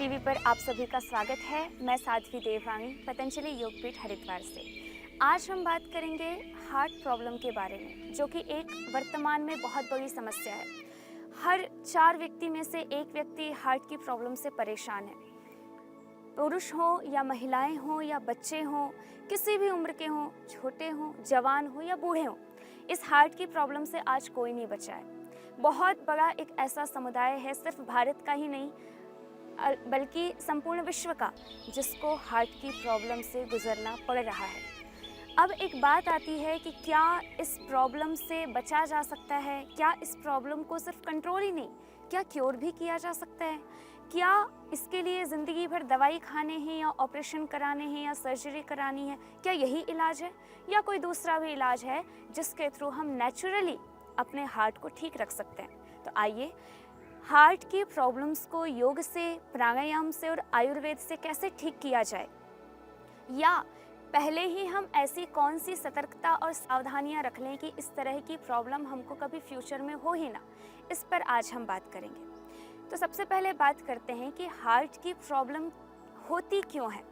TV पर आप सभी का स्वागत है। मैं साध्वी देववाणी पतंजलि योगपीठ हरिद्वार से। आज हम बात करेंगे हार्ट प्रॉब्लम के बारे में, जो कि एक वर्तमान में बहुत बड़ी समस्या है। हर 4 व्यक्ति में से एक व्यक्ति हार्ट की प्रॉब्लम से परेशान है। पुरुष हो या महिलाएं हो या बच्चे हों, किसी भी उम्र के हों, छोटे हों, जवान हो या बूढ़े हों, इस हार्ट की प्रॉब्लम से आज कोई नहीं बचा है। बहुत बड़ा एक ऐसा समुदाय है, सिर्फ भारत का ही नहीं बल्कि संपूर्ण विश्व का, जिसको हार्ट की प्रॉब्लम से गुजरना पड़ रहा है। अब एक बात आती है कि क्या इस प्रॉब्लम से बचा जा सकता है? क्या इस प्रॉब्लम को सिर्फ कंट्रोल ही नहीं, क्या क्योर भी किया जा सकता है? क्या इसके लिए ज़िंदगी भर दवाई खाने हैं या ऑपरेशन कराने हैं या सर्जरी करानी है? क्या यही इलाज है या कोई दूसरा भी इलाज है जिसके थ्रू हम नेचुरली अपने हार्ट को ठीक रख सकते हैं? तो आइए, हार्ट की प्रॉब्लम्स को योग से, प्राणायाम से और आयुर्वेद से कैसे ठीक किया जाए, या पहले ही हम ऐसी कौन सी सतर्कता और सावधानियां रख लें कि इस तरह की प्रॉब्लम हमको कभी फ्यूचर में हो ही ना, इस पर आज हम बात करेंगे। तो सबसे पहले बात करते हैं कि हार्ट की प्रॉब्लम होती क्यों है,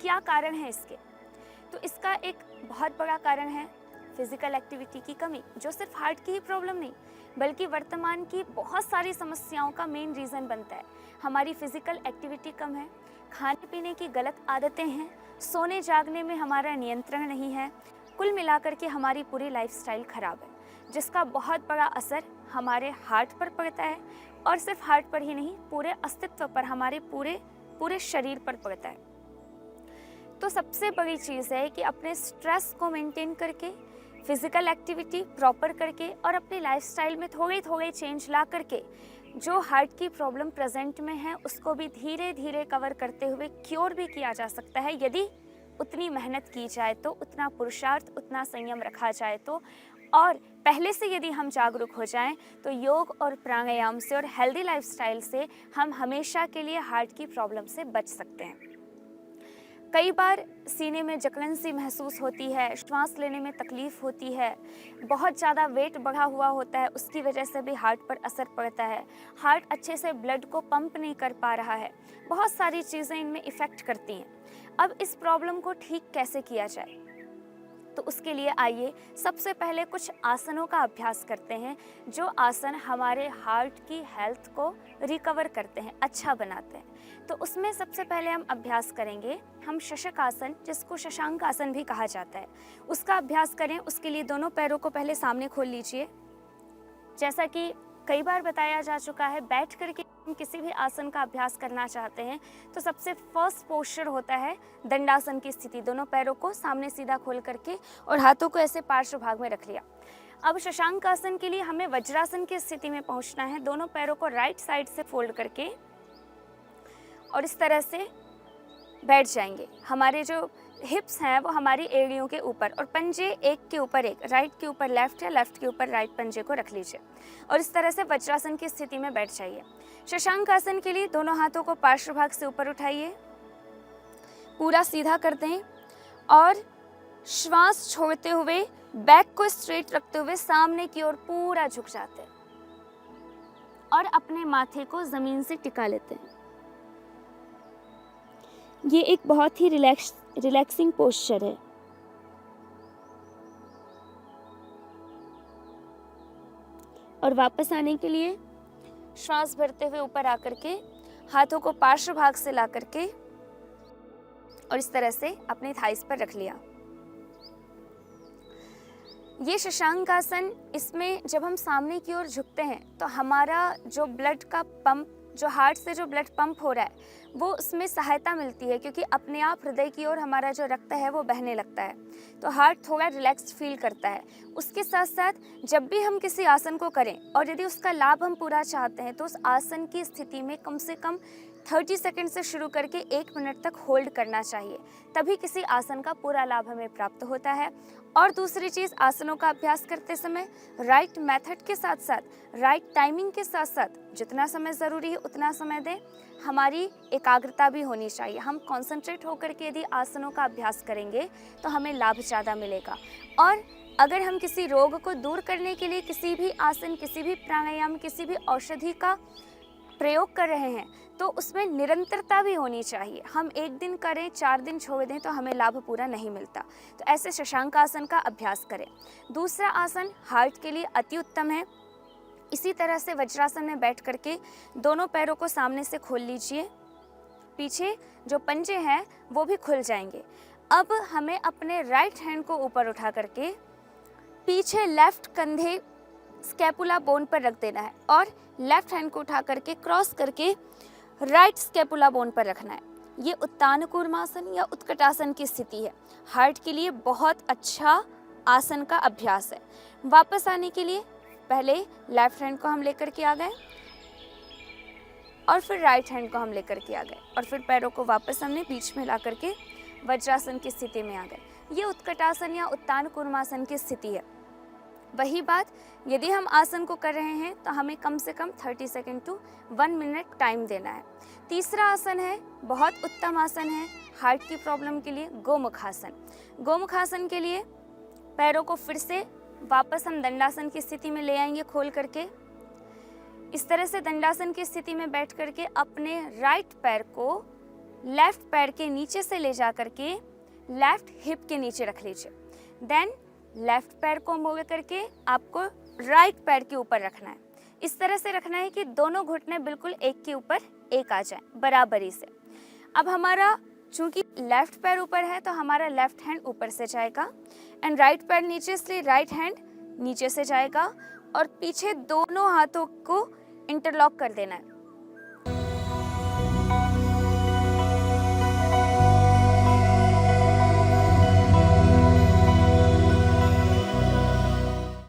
क्या कारण है इसके। तो इसका एक बहुत बड़ा कारण है फिजिकल एक्टिविटी की कमी, जो सिर्फ हार्ट की ही प्रॉब्लम नहीं बल्कि वर्तमान की बहुत सारी समस्याओं का मेन रीज़न बनता है। हमारी फिजिकल एक्टिविटी कम है, खाने पीने की गलत आदतें हैं, सोने जागने में हमारा नियंत्रण नहीं है, कुल मिलाकर के हमारी पूरी लाइफस्टाइल खराब है, जिसका बहुत बड़ा असर हमारे हार्ट पर पड़ता है। और सिर्फ हार्ट पर ही नहीं, पूरे अस्तित्व पर, हमारे पूरे शरीर पर पड़ता है। तो सबसे बड़ी चीज़ है कि अपने स्ट्रेस को मेंटेन करके, फिजिकल एक्टिविटी प्रॉपर करके और अपनी लाइफस्टाइल में थोड़े थोड़े चेंज ला करके जो हार्ट की प्रॉब्लम प्रेजेंट में है उसको भी धीरे धीरे कवर करते हुए क्योर भी किया जा सकता है, यदि उतनी मेहनत की जाए तो, उतना पुरुषार्थ, उतना संयम रखा जाए तो, और पहले से यदि हम जागरूक हो जाएं तो योग और प्राणायाम से और हेल्दी लाइफस्टाइल से हम हमेशा के लिए हार्ट की प्रॉब्लम से बच सकते हैं। कई बार सीने में जकड़न सी महसूस होती है, श्वास लेने में तकलीफ होती है, बहुत ज़्यादा वेट बढ़ा हुआ होता है, उसकी वजह से भी हार्ट पर असर पड़ता है, हार्ट अच्छे से ब्लड को पंप नहीं कर पा रहा है, बहुत सारी चीज़ें इनमें इफ़ेक्ट करती हैं। अब इस प्रॉब्लम को ठीक कैसे किया जाए, तो उसके लिए आइए सबसे पहले कुछ आसनों का अभ्यास करते हैं, जो आसन हमारे हार्ट की हेल्थ को रिकवर करते हैं, अच्छा बनाते हैं। तो उसमें सबसे पहले हम अभ्यास करेंगे, हम शशक आसन, जिसको शशांक आसन भी कहा जाता है, उसका अभ्यास करें। उसके लिए दोनों पैरों को पहले सामने खोल लीजिए। जैसा कि कई बार बताया जा चुका है, बैठ करके हम किसी भी आसन का अभ्यास करना चाहते हैं तो सबसे फर्स्ट पोस्चर होता है दंडासन की स्थिति। दोनों पैरों को सामने सीधा खोल करके और हाथों को ऐसे पार्श्व भाग में रख लिया। अब शशांक आसन के लिए हमें वज्रासन की स्थिति में पहुंचना है। दोनों पैरों को राइट साइड से फोल्ड करके और इस तरह से बैठ जाएंगे। हमारे जो हिप्स हैं वो हमारी एड़ियों के ऊपर, और पंजे एक के ऊपर एक, राइट के ऊपर लेफ्ट या लेफ्ट के ऊपर राइट पंजे को रख लीजिए और इस तरह से वज्रासन की स्थिति में बैठ जाइए। शशांक आसन के लिए दोनों हाथों को पार्श्व भाग से ऊपर उठाइए, पूरा सीधा कर दें और श्वास छोड़ते हुए बैक को स्ट्रेट रखते हुए सामने की ओर पूरा झुक जाते हैं और अपने माथे को जमीन से टिका लेते हैं। ये एक बहुत ही रिलैक्सिंग पोस्चर है। और वापस आने के लिए श्वास भरते हुए ऊपर आकर के हाथों को पार्श्व भाग से ला करके और इस तरह से अपने थाइस पर रख लिया। ये शशांक आसन, इसमें जब हम सामने की ओर झुकते हैं तो हमारा जो ब्लड का पंप, जो हार्ट से जो ब्लड पंप हो रहा है, वो उसमें सहायता मिलती है, क्योंकि अपने आप हृदय की ओर हमारा जो रक्त है वो बहने लगता है, तो हार्ट थोड़ा रिलैक्स्ड फील करता है। उसके साथ साथ जब भी हम किसी आसन को करें और यदि उसका लाभ हम पूरा चाहते हैं तो उस आसन की स्थिति में कम से कम 30 सेकंड से शुरू करके 1 मिनट तक होल्ड करना चाहिए, तभी किसी आसन का पूरा लाभ हमें प्राप्त होता है। और दूसरी चीज़, आसनों का अभ्यास करते समय राइट मेथड के साथ साथ राइट टाइमिंग के साथ साथ जितना समय ज़रूरी है उतना समय दें। हमारी एकाग्रता भी होनी चाहिए। हम कॉन्सेंट्रेट होकर के यदि आसनों का अभ्यास करेंगे तो हमें लाभ ज़्यादा मिलेगा। और अगर हम किसी रोग को दूर करने के लिए किसी भी आसन, किसी भी प्राणायाम, किसी भी औषधि का प्रयोग कर रहे हैं तो उसमें निरंतरता भी होनी चाहिए। हम एक दिन करें, 4 दिन छोड़ दें तो हमें लाभ पूरा नहीं मिलता। तो ऐसे शशांक आसन का अभ्यास करें। दूसरा आसन हार्ट के लिए अति उत्तम है। इसी तरह से वज्रासन में बैठ करके दोनों पैरों को सामने से खोल लीजिए, पीछे जो पंजे हैं वो भी खुल जाएंगे। अब हमें अपने राइट हैंड को ऊपर उठा करके पीछे लेफ्ट कंधे स्कैपुला बोन पर रख देना है और लेफ्ट हैंड को उठा करके क्रॉस करके राइट स्कैपुला बोन पर रखना है। ये उत्तान कूर्मासन या उत्कटासन की स्थिति है। हार्ट के लिए बहुत अच्छा आसन का अभ्यास है। वापस आने के लिए पहले लेफ्ट हैंड को हम लेकर के आ गए और फिर राइट हैंड को हम लेकर के आ गए और फिर पैरों को वापस हमने बीच में ला करके वज्रासन की स्थिति में आ गए। ये उत्कटासन या उत्तान कूर्मासन की स्थिति है। वही बात यदि हम आसन को कर रहे हैं तो हमें कम से कम 30 सेकेंड टू 1 मिनट टाइम देना है। तीसरा आसन है, बहुत उत्तम आसन है हार्ट की प्रॉब्लम के लिए, गोमुखासन। गोमुखासन के लिए पैरों को फिर से वापस हम दंडासन की स्थिति में ले आएंगे खोल करके। इस तरह से दंडासन की स्थिति में बैठ करके अपने राइट पैर को लेफ्ट पैर के नीचे से ले जा करके लेफ्ट हिप के नीचे रख लीजिए। देन लेफ्ट पैर को मोड़ करके आपको राइट पैर के ऊपर रखना है। इस तरह से रखना है कि दोनों घुटने बिल्कुल एक के ऊपर एक आ जाएं बराबरी से। अब हमारा चूंकि लेफ्ट पैर ऊपर है तो हमारा लेफ्ट हैंड ऊपर से जाएगा एंड राइट पैर नीचे, इसलिए राइट हैंड नीचे से जाएगा और पीछे दोनों हाथों को इंटरलॉक कर देना है।